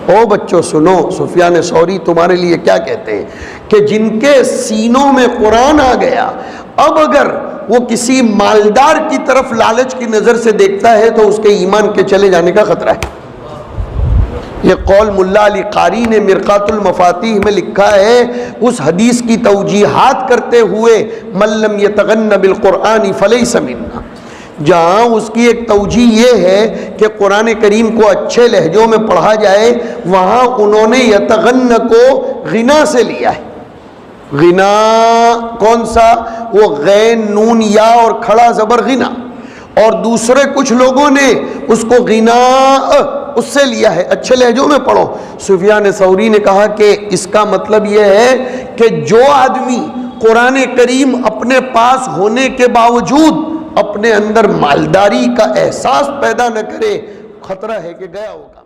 ओ बच्चों सुनो, सुफियान सौरी तुम्हारे लिए क्या कहते हैं कि जिनके सीनों में कुरान आ गया, अब अगर वो किसी मालदार की तरफ लालच की नज़र से देखता है तो उसके ईमान के चले जाने का खतरा है। ये कौल मुल्ला अली कारी ने मिरकातुल मफातीह में लिखा है, उस हदीस की तौजीहात करते हुए, मल्लम यतगन्न बिल कुरान फलैसा मिन्ना, जहाँ उसकी एक तौजी ये है कि कुरान करीम को अच्छे लहजों में पढ़ा जाए, वहाँ उन्होंने यतगन्न को गिना से लिया है। गिना कौन सा? वो गैन नून या और खड़ा ज़बर गिना, और दूसरे कुछ लोगों ने उसको गिना उससे लिया है, अच्छे लहजों में पढ़ो। सुफियान सौरी ने कहा कि इसका मतलब यह है कि जो आदमी कुरान करीम अपने पास होने के बावजूद अपने अंदर मालदारी का एहसास पैदा न करे, खतरा है कि गया होगा।